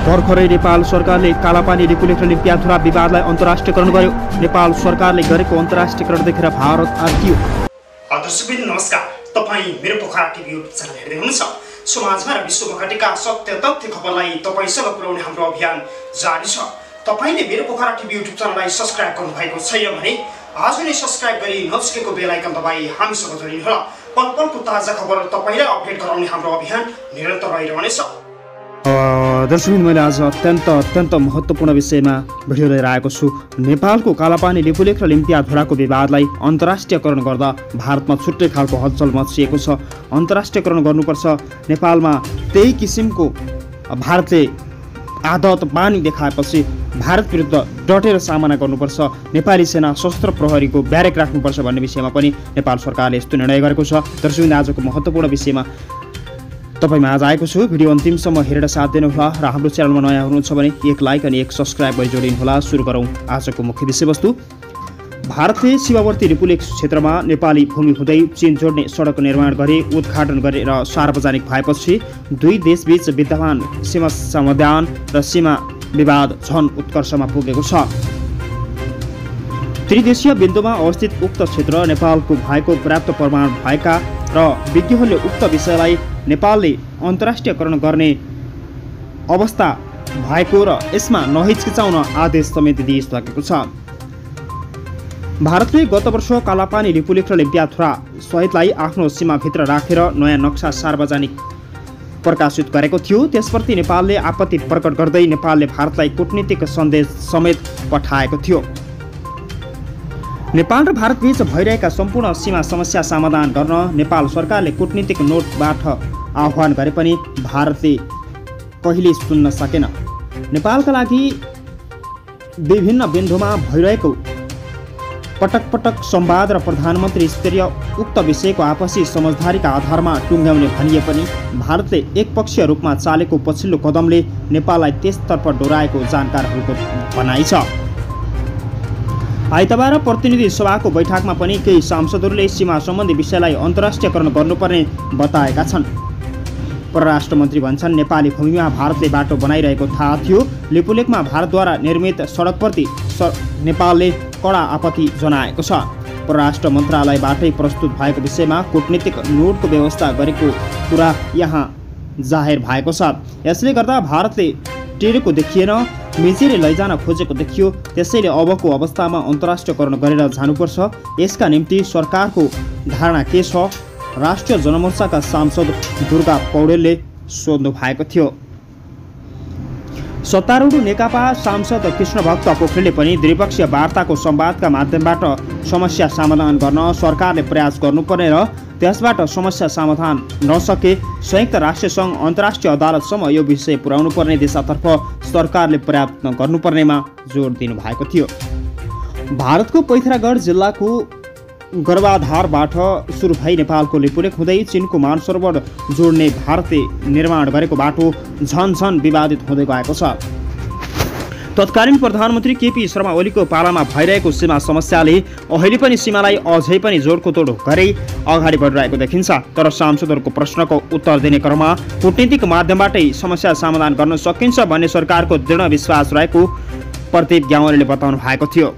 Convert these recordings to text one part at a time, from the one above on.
भर्खरै नेपाल सरकारले कालापानी लिपुलेख र लिम्पियाथुरा विवादलाई अन्तर्राष्ट्रियकरण गर्यो। नेपाल सरकारले गरेको अन्तर्राष्ट्रियकरण देखेर भारत आर्कियो। दर्शकबिन नमस्कार, तपाईँ मेरो पोखरा टिभी युट्युब च्यानल हेर्दै हुनुहुन्छ। समाजमा र विश्वमा घटेका सत्य तथ्य खबरलाई तपाईँसँग पुर्याउने हाम्रो अभियान जारी छ। तपाईँले मेरो पोखरा टिभी युट्युब च्यानललाई सब्स्क्राइब गर्नुभएको छैन भने आज नै सब्स्क्राइब गरी नजिकैको बेल आइकन दबाई हामीसँग जोडिनुहोला। पल पलको ताजा खबर तपाईँलाई अपडेट गराउने हाम्रो अभियान निरन्तर रहिरहनेछ। दर्शकबिन मैले आज अत्यन्त महत्त्वपूर्ण विषयमा भिडियो लिएर आएको छु। नेपालको कालापानी लिपुलेख र लिम्पियाथुराको विवादलाई अन्तर्राष्ट्रियकरण गर्दा भारतमा छुट्टै खालको हलचल मचिएको छ। अन्तर्राष्ट्रियकरण गर्नुपर्छ। नेपालमा त्यही किसिमको भारतले आदत बानी देखाएपछि भारत विरुद्ध डटेर सामना गर्नुपर्छ। नेपाली सेना सशस्त्र प्रहरीको ब्यारेक राख्नुपर्छ भन्ने विषयमा पनि नेपाल सरकारले यस्तो निर्णय गरेको छ। दर्शकबिन आजको महत्त्वपूर्ण विषयमा तपाईमा आज आएको छु। भिडियो अन्तिमसम्म हेरेर साथ दिनुहोला र हाम्रो च्यानलमा नयाँ हुनुहुन्छ भने एक लाइक अनि एक सब्स्क्राइब गरी जोडिनुहोला। सुरु गरौँ आजको मुख्य विषयवस्तु। भारतले सीमावर्ती लिपुलेख क्षेत्रमा नेपाली भूमि हुँदै चीन जोड्ने सडक निर्माण गरी उद्घाटन गरेर सार्वजनिक भएपछि दुई देशबीच विद्यमान सीमा समाधान र सीमा विवाद झन उत्कर्षमा पुगेको छ। त्रिदेशीय बिन्दुमा अवस्थित उक्त क्षेत्र नेपालको भएको पर्याप्त प्रमाण भएका र विज्ञहरूले उक्त विषयलाई नेपालले अन्तर्राष्ट्रियकरण गर्ने अवस्था भएको र यसमा नहिचकिचाउन आदेश समेत दिइसकेको छ। भारतले गत वर्ष कालापानी लिपुलेख र लिम्पियाथुरा सहितलाई आफ्नो सीमाभित्र राखेर नयाँ नक्सा सार्वजनिक प्रकाशित गरेको थियो। त्यसप्रति नेपालले आपत्ति प्रकट गर्दै नेपालले भारतलाई कूटनीतिक सन्देश समेत पठाएको थियो। नेपाल र भारतबीच भइरहेका सम्पूर्ण सीमा समस्या समाधान गर्न नेपाल सरकारले कूटनीतिक नोटबाट आह्वान गरे पनि भारतले कहिले सुन्न सकेन। नेपालका लागि विभिन्न बिन्दुमा भइरहेको पटक संवाद र प्रधानमन्त्री स्तरीय उक्त विषयको आपसी समझदारीका आधारमा टुङ्ग्याउने भनिए पनि भारतले एकपक्षीय रूपमा चालेको पछिल्लो कदमले नेपाललाई त्यसतर्फ डोराएको जानकारहरूको भनाइ छ। आइतबार प्रतिनिधि सभाको बैठकमा पनि केही सांसदहरूले सीमा सम्बन्धी विषयलाई अन्तर्राष्ट्रियकरण गर्नुपर्ने बताएका छन्। परराष्ट्र मन्त्री भन्छन् नेपाली भूमिमा भारतले बाटो बनाइरहेको थाहा थियो। लिपुलेखमा भारतद्वारा निर्मित सडकप्रति नेपालले कडा आपत्ति जनाएको छ। परराष्ट्र मन्त्रालयबाटै प्रस्तुत भएको विषयमा कूटनीतिक नोटको व्यवस्था गरेको कुरा यहाँ जाहेर भएको छ। यसले गर्दा भारतले टेरेको देखिएन, मिचेर लैजान खोजेको देखियो। त्यसैले अबको अवस्थामा अन्तर्राष्ट्रियकरण गरेर जानुपर्छ। यसका निम्ति सरकारको धारणा के छ? राष्ट्रिय जनमोर्चाका सांसद दुर्गा पौडेलले सोध्नु भएको थियो। सत्तारूढ नेकपा सांसद कृष्णभक्त पोखरेलले पनि द्विपक्षीय वार्ताको संवादका माध्यमबाट समस्या समाधान गर्न सरकारले प्रयास गर्नुपर्ने र त्यसबाट समस्या समाधान नसके संयुक्त राष्ट्रसङ्घ अन्तर्राष्ट्रिय अदालतसम्म यो विषय पुर्याउनु पर्ने दिशातर्फ सरकारले प्रयत्न गर्नुपर्नेमा जोड दिनुभएको थियो। भारतको पैथरागढ जिल्लाको गर्भाधारबाट सुरु भई नेपालको लिपुलेख हुँदै चीनको मानसरोवर जोड्ने भारतले निर्माण गरेको बाटो झन विवादित हुँदै गएको छ। तत्कालीन प्रधानमन्त्री केपी शर्मा ओलीको पालामा भइरहेको सीमा समस्याले अहिले पनि सीमालाई अझै पनि जोडको तोड गरी अगाडि बढिरहेको देखिन्छ। तर सांसदहरूको प्रश्नको उत्तर दिने क्रममा कूटनीतिक माध्यमबाटै समस्या समाधान गर्न सकिन्छ भन्ने सरकारको दृढ विश्वास रहेको प्रदीप ग्यावालीले बताउनु भएको थियो।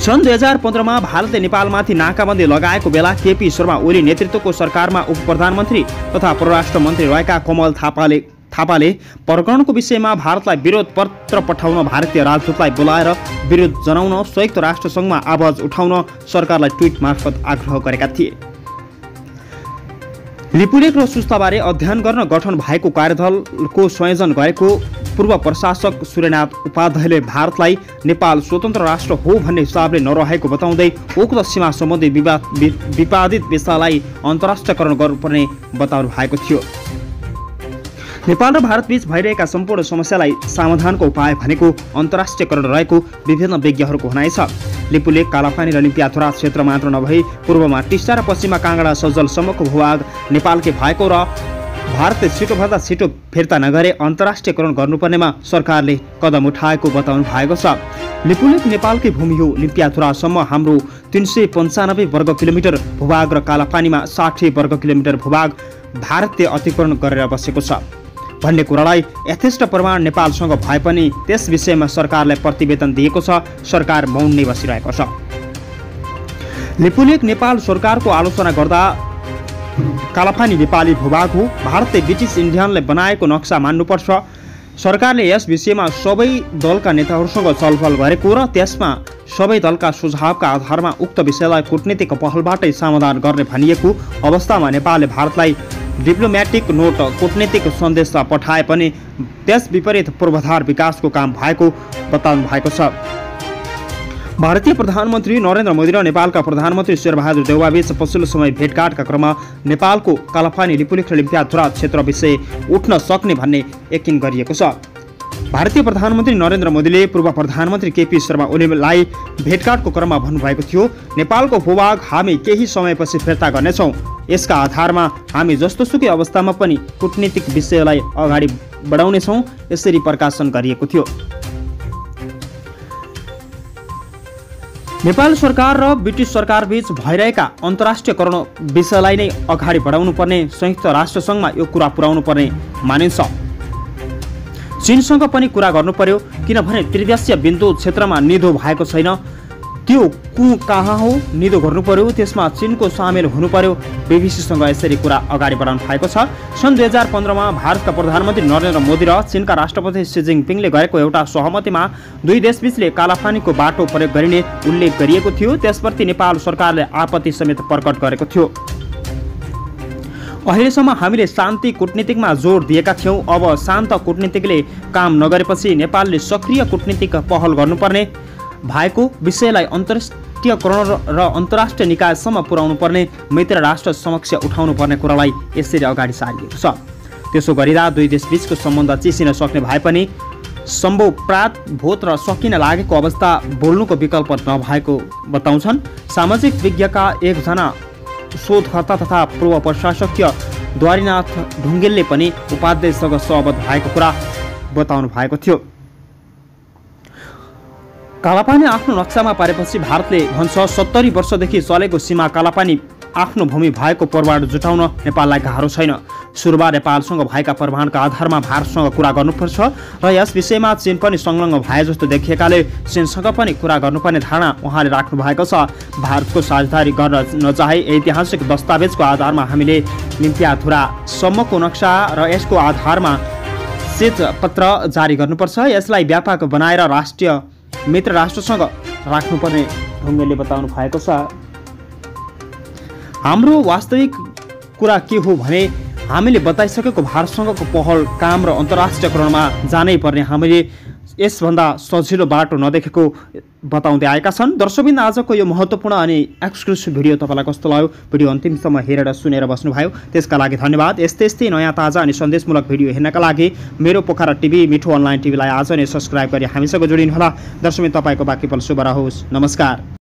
सन् 2015मा भारतले नेपालमाथि नाकाबन्दी लगाएको बेला केपी शर्मा ओली नेतृत्वको सरकारमा उप प्रधानमन्त्री तथा परराष्ट्र मन्त्री रहेका कमल थापाले प्रकरणको विषयमा भारतलाई विरोध पत्र पठाउन भारतीय राजदूतलाई बोलाएर विरोध जनाउन संयुक्त राष्ट्रसङ्घमा आवाज उठाउन सरकारलाई ट्विट मार्फत आग्रह गरेका थिए। लिपुलेख र सुस्ताबारे अध्ययन गर्न गठन भएको कार्यदलको संयोजन गरेको पूर्व प्रशासक सूर्यनाथ उपाध्यायले भारतलाई नेपाल स्वतन्त्र राष्ट्र हो भन्ने हिसाबले नरहेको बताउँदै उक्त सीमा सम्बन्धी विवादित विषयलाई अन्तर्राष्ट्रियकरण गर्नुपर्ने बताउनु भएको थियो। नेपाल र भारतबीच भइरहेका सम्पूर्ण समस्यालाई समाधानको उपाय भनेको अन्तर्राष्ट्रियकरण रहेको विभिन्न विज्ञहरूको भनाइ छ। लिपुलेख, कालापानी र लिम्पियाथुरा क्षेत्र मात्र नभई पूर्वमा टिस्टा र पश्चिममा काँगडा सञ्जलसम्मको भूभाग नेपालकै भएको र भारतले छिटोभन्दा छिटो फिर्ता नगरे अन्तर्राष्ट्रियकरण गर्नुपर्नेमा सरकारले कदम उठाएको बताउनु भएको छ। लिपुलेख नेपालकै भूमि हो। लिम्पियाथुरासम्म हाम्रो 395 वर्ग किलोमिटर भूभाग र कालापानीमा 60 वर्ग किलोमिटर भूभाग भारतले अतिक्रमण गरेर बसेको छ। भन्ने कुरालाई यथेष्ट प्रमाण नेपालसँग भए पनि त्यस विषयमा सरकारलाई प्रतिवेदन दिएको छ। सरकार मौन नै बसिरहेको छ। लिपुलेख नेपाल सरकारको आलोचना गर्दा कालापानी नेपाली भूभाग हो, भारतले ब्रिटिस इन्डियनले बनाएको नक्सा मान्नुपर्छ। सरकारले यस विषयमा सबै दलका नेताहरूसँग छलफल गरेको र त्यसमा सबै दलका सुझावका आधारमा उक्त विषयलाई कूटनीतिक पहलबाटै समाधान गर्ने भनिएको अवस्थामा नेपालले भारतलाई डिप्लोमेटिक नोट कूटनीतिक सन्देश पठाए पनि त्यस विपरीत पूर्वाधार विकासको काम भएको बताउनु भएको छ। भारतीय प्रधानमन्त्री नरेन्द्र मोदी र नेपालका प्रधानमन्त्री शेरबहादुर देउवाबीच पछिल्लो समय भेटघाटका क्रममा नेपालको कालापानी लिपुलेख र लिम्पियाधुरा क्षेत्र विषय उठ्न सक्ने भन्ने यकिन गरिएको छ। भारतीय प्रधानमन्त्री नरेन्द्र मोदीले पूर्व प्रधानमन्त्री केपी शर्मा ओलीलाई भेटघाटको क्रममा भन्नुभएको थियो, नेपालको भूभाग हामी केही समयपछि फिर्ता गर्नेछौँ। यसका आधारमा हामी जस्तोसुकै अवस्थामा पनि कूटनीतिक विषयलाई अगाडि बढाउनेछौँ, यसरी प्रकाशन गरिएको थियो। नेपाल सरकार र ब्रिटिस सरकार बीच भइरहेका अन्तर्राष्ट्रियकरण विषयलाई नै अगाडि बढाउनु पर्ने, संयुक्त राष्ट्रसङ्घमा यो कुरा पुर्याउनु पर्ने मानिन्छ। चीनसँग पनि कुरा गर्नु पर्यो, किनभने त्रिदेशीय बिन्दु क्षेत्रमा निधो भएको छैन। त्यो कहाँ हो, निधो गर्नु पर्यो, त्यसमा चीनको सामेल हुनु पर्यो। बीबीसीसँग यसरी कुरा अगाडि बढाउनु भएको छ। सन् 2015मा भारतका प्रधानमन्त्री नरेन्द्र मोदी र चीनका राष्ट्रपति सी जिनपिङले गरेको एउटा सहमतिमा दुई देशबीचले कालापानीको बाटो प्रयोग गरिने उल्लेख गरिएको थियो। त्यसप्रति नेपाल सरकारले आपत्ति समेत प्रकट गरेको थियो। अहिलेसम्म हामीले शान्ति कूटनीतिकमा जोड दिएका थियौँ। अब शान्त कूटनीतिकले काम नगरेपछि नेपालले सक्रिय कूटनीतिक पहल गर्नुपर्ने भएको विषयलाई अन्तर्राष्ट्रियकरण र अन्तर्राष्ट्रिय निकायसम्म पुर्याउनु पर्ने, मित्र राष्ट्र समक्ष उठाउनु पर्ने कुरालाई यसरी अगाडि सारिएको छ। त्यसो गरिँदा दुई देशबीचको सम्बन्ध चिसिन सक्ने भए पनि सम्भव प्रातभोत र सकिन लागेको अवस्था बोल्नुको विकल्प नभएको बताउँछन्। सामाजिक विज्ञका एकजना शोधकर्ता तथा पूर्व प्रशासकीय द्वारीनाथ ढुङ्गेलले पनि उपाध्यायसँग सहमत भएको कुरा बताउनु भएको थियो। कालापानी आफ्नो नक्सामा पारेपछि भारतले भन्छ 70 वर्षदेखि चलेको सीमा कालापानी आफ्नो भूमि भएको प्रमाण जुटाउन नेपाललाई गाह्रो छैन। सुरुमा नेपालसँग भएका प्रमाणका आधारमा भारतसँग कुरा गर्नुपर्छ र यस विषयमा चीन पनि संलग्न भए जस्तो देखिएकाले चीनसँग पनि कुरा गर्नुपर्ने धारणा उहाँले राख्नु भएको छ। भारतको साझेदारी गर्न नचाहे ऐतिहासिक दस्तावेजको आधारमा हामीले लिम्पियाधुरासम्मको नक्सा र यसको आधारमा श्वेतपत्र जारी गर्नुपर्छ। यसलाई व्यापक बनाएर राष्ट्रिय मित्र राष्ट्रसँग राख्नुपर्ने ढुङ्गेलले बताउनु भएको छ। हाम्रो वास्तविक कुरा के हो भने हामीले बताइसकेको भारतसँगको पहल काम र अन्तर्राष्ट्रियकरणमा जानै पर्ने, हामीले यसभन्दा सजिलो बाटो नदेखेको बताउँदै आएका छन्। दर्शकबिन आजको यो महत्त्वपूर्ण अनि एक्सक्लुसिभ भिडियो तपाईँलाई कस्तो लाग्यो? भिडियो अन्तिमसम्म हेरेर सुनेर बस्नुभयो, त्यसका लागि धन्यवाद। यस्तै नयाँ ताजा अनि सन्देशमूलक भिडियो हेर्नका लागि मेरो पोखरा टिभी मिठो अनलाइन टिभीलाई आज नै सब्सक्राइब गरी हामीसँग जोडिनुहोला। दर्शकबिन तपाईँको बाँकी पल शुभ रहोस्। नमस्कार।